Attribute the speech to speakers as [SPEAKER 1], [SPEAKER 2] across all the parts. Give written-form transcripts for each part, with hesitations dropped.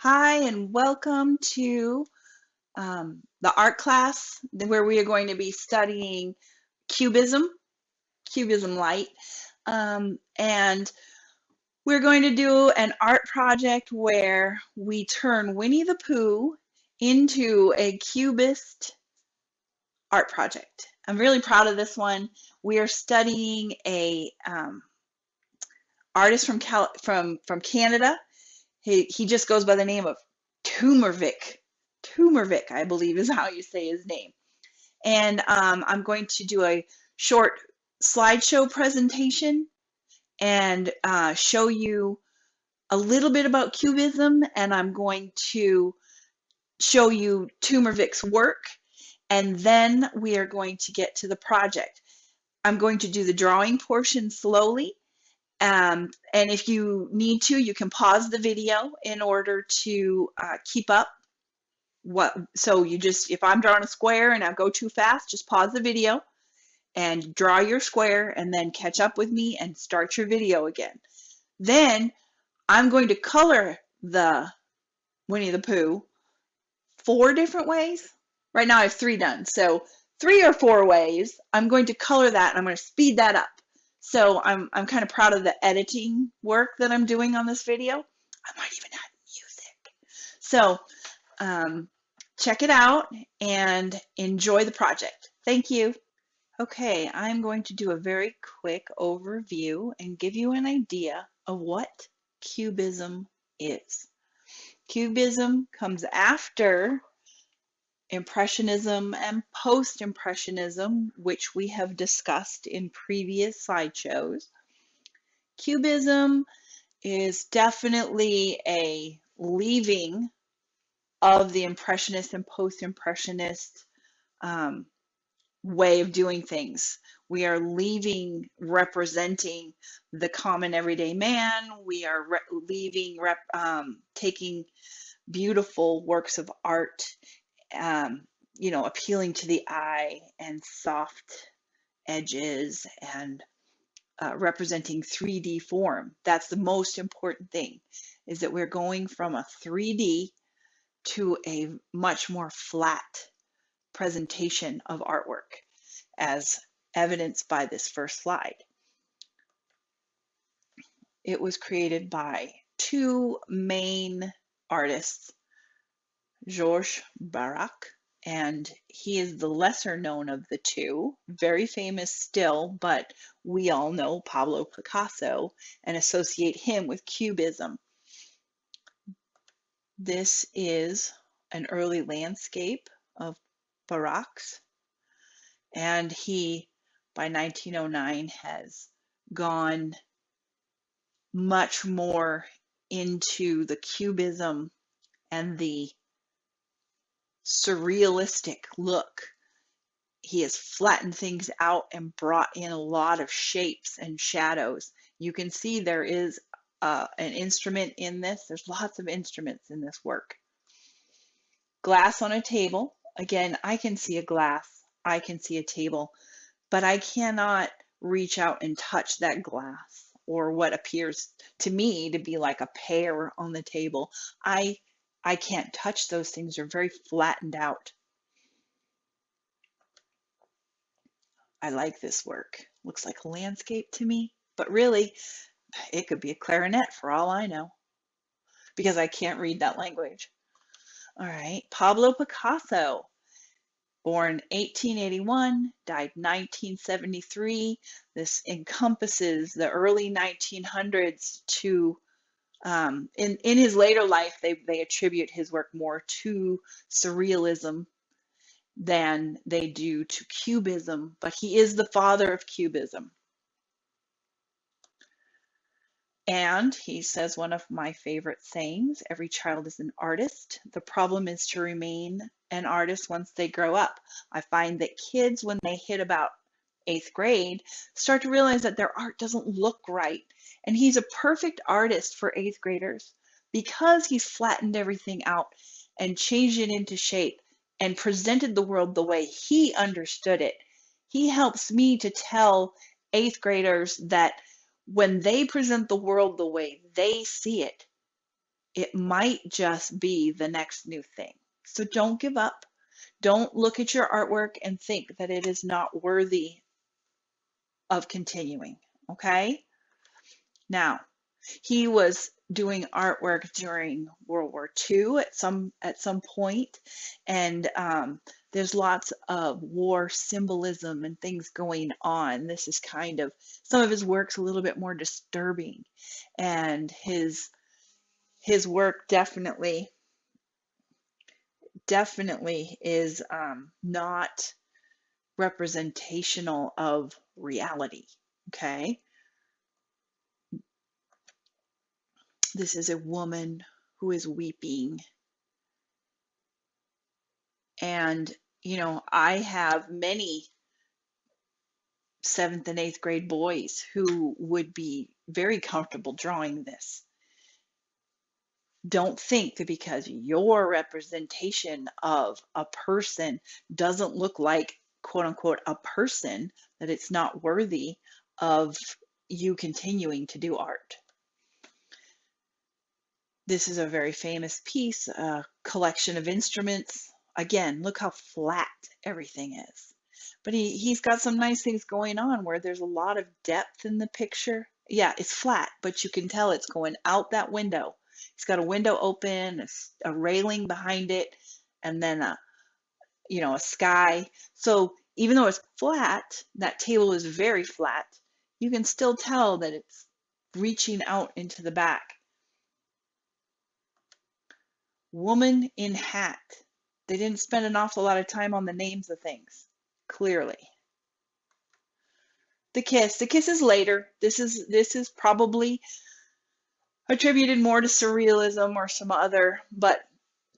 [SPEAKER 1] Hi, and welcome to the art class where we are going to be studying Cubism, Cubism Light. And we're going to do an art project where we turn Winnie the Pooh into a Cubist art project. I'm really proud of this one. We are studying a artist from Canada. He just goes by the name of Tumervik. Tumervik, I believe is how you say his name. And I'm going to do a short slideshow presentation and show you a little bit about Cubism, and I'm going to show you Tumervik's work, and then we are going to get to the project. I'm going to do the drawing portion slowly, and if you need to, you can pause the video in order to keep up. So you just, if I'm drawing a square and I go too fast, just pause the video and draw your square and then catch up with me and start your video again. Then I'm going to color the Winnie the Pooh 4 different ways. Right now I have 3 done. So 3 or 4 ways. I'm going to color that and I'm going to speed that up. So I'm kind of proud of the editing work that I'm doing on this video. I might even add music. So check it out and enjoy the project. Thank you. Okay, I'm going to do a very quick overview and give you an idea of what Cubism is. Cubism comes after Impressionism and Post-Impressionism, which we have discussed in previous slideshows. Cubism is definitely a leaving of the Impressionist and Post-Impressionist way of doing things. We are leaving representing the common everyday man. We are taking beautiful works of art, appealing to the eye and soft edges and representing 3D form. That's the most important thing, is that we're going from a 3D to a much more flat presentation of artwork, as evidenced by this first slide. It was created by 2 main artists, Georges Braque, and he is the lesser known of the 2, very famous still, but we all know Pablo Picasso and associate him with Cubism. This is an early landscape of Braque's, and he, by 1909, has gone much more into the Cubism and the surrealistic look. He has flattened things out and brought in a lot of shapes and shadows. You can see there is an instrument in this. There's lots of instruments in this work. Glass on a table. Again, I can see a glass, I can see a table, but I cannot reach out and touch that glass or what appears to me to be like a pear on the table. I can't touch those things. They're very flattened out. I like this work. Looks like a landscape to me, but really it could be a clarinet for all I know, because I can't read that language. All right, Pablo Picasso, born 1881, died 1973. This encompasses the early 1900s to, in his later life, they attribute his work more to surrealism than they do to Cubism, but he is the father of Cubism. And he says one of my favorite sayings, every child is an artist. The problem is to remain an artist once they grow up. I find that kids, when they hit about 8th grade, start to realize that their art doesn't look right. And he's a perfect artist for 8th graders because he's flattened everything out and changed it into shape and presented the world the way he understood it. He helps me to tell 8th graders that when they present the world the way they see it, it might just be the next new thing. So don't give up. Don't look at your artwork and think that it is not worthy of continuing, okay? Now, he was doing artwork during World War II at some point, and there's lots of war symbolism and things going on. This is kind of, some of his work's a little bit more disturbing, and his work definitely is not representational of reality, okay? This is a woman who is weeping. And, you know, I have many 7th and 8th grade boys who would be very comfortable drawing this. Don't think that because your representation of a person doesn't look like, quote unquote, a person, that it's not worthy of you continuing to do art. This is a very famous piece, a collection of instruments. Again, look how flat everything is. But he's got some nice things going on where there's a lot of depth in the picture. Yeah, it's flat, but you can tell it's going out that window. He's got a window open, a railing behind it, and then a sky. So even though it's flat, that table is very flat, you can still tell that it's reaching out into the back. Woman in hat. They didn't spend an awful lot of time on the names of things, clearly. The kiss. The kiss is later. This is probably attributed more to surrealism or some other, but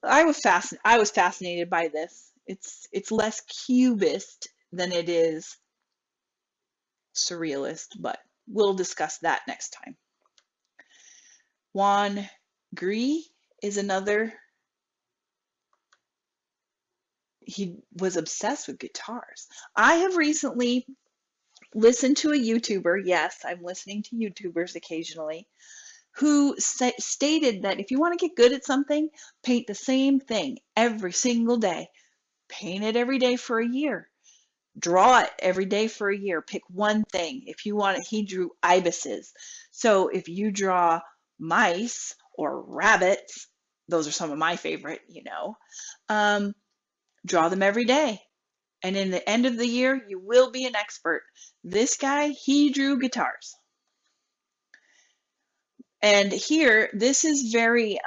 [SPEAKER 1] I was fascinated by this. It's less cubist than it is surrealist, but we'll discuss that next time. Juan Gris is another. He was obsessed with guitars. I have recently listened to a YouTuber, yes, I'm listening to YouTubers occasionally, who stated that if you want to get good at something, paint the same thing every single day. Paint it every day for a year. Draw it every day for a year. Pick one thing. If you want it, he drew ibises. So if you draw mice or rabbits, those are some of my favorite, draw them every day. And in the end of the year, you will be an expert. This guy, he drew guitars. And here, this is very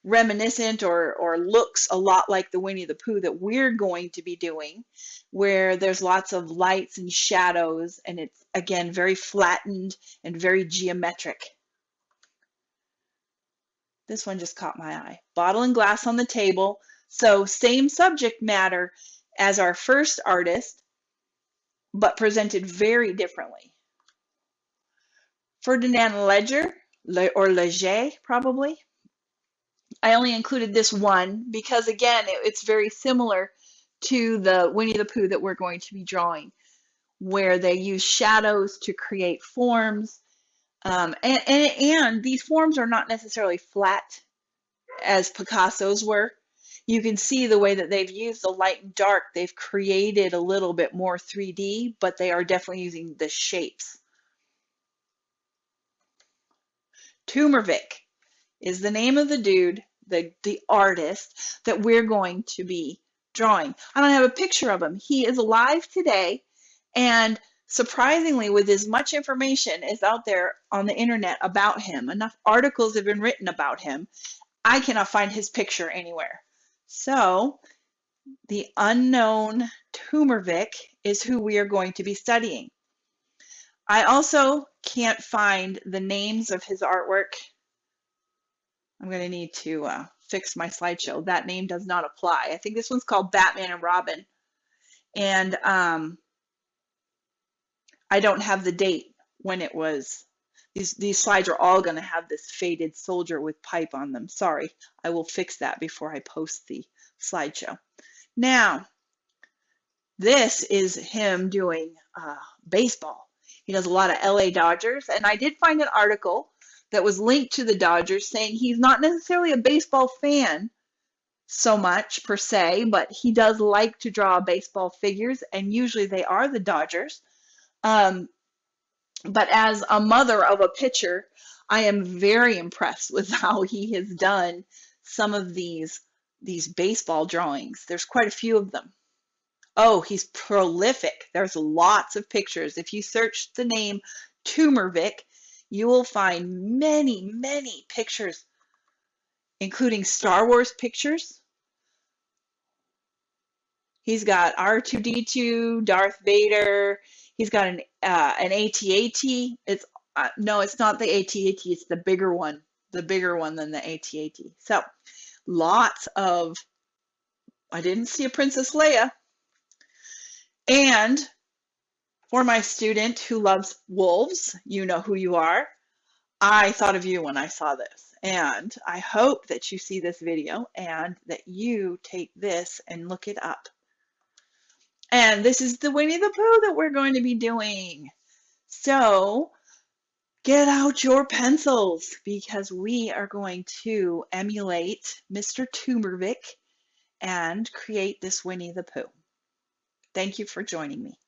[SPEAKER 1] reminiscent or looks a lot like the Winnie the Pooh that we're going to be doing, where there's lots of lights and shadows, and it's, again, very flattened and very geometric. This one just caught my eye. Bottle and glass on the table. So same subject matter as our first artist, but presented very differently. Ferdinand Ledger, or Leger probably. I only included this one because, again, it's very similar to the Winnie the Pooh that we're going to be drawing, where they use shadows to create forms. And these forms are not necessarily flat as Picasso's were. You can see the way that they've used the light and dark. They've created a little bit more 3D, but they are definitely using the shapes. Tumorvik is the name of the dude, the artist that we're going to be drawing. I don't have a picture of him. He is alive today, and surprisingly, with as much information as out there on the internet about him, enough articles have been written about him, I cannot find his picture anywhere. So the unknown Tumorvik is who we are going to be studying. I also can't find the names of his artwork. I'm going to need to fix my slideshow. That name does not apply. I think this one's called Batman and Robin. And I don't have the date when it was. These slides are all going to have this faded soldier with pipe on them. Sorry, I will fix that before I post the slideshow. Now, this is him doing baseball. He does a lot of LA Dodgers, and I did find an article that was linked to the Dodgers, saying he's not necessarily a baseball fan so much per se, but he does like to draw baseball figures, and usually they are the Dodgers. Um, but as a mother of a pitcher, I am very impressed with how he has done some of these baseball drawings. There's quite a few of them. Oh, he's prolific. There's lots of pictures. If you search the name Tumorvic, you will find many, many pictures, including Star Wars pictures. He's got R2D2, Darth Vader. He's got an AT-AT. It's no, it's not the AT-AT. It's the bigger one than the AT-AT. So lots of. I didn't see a Princess Leia. And for my student who loves wolves, you know who you are. I thought of you when I saw this, and I hope that you see this video and that you take this and look it up. And this is the Winnie the Pooh that we're going to be doing. So get out your pencils because we are going to emulate Mr. Tumorvic and create this Winnie the Pooh. Thank you for joining me.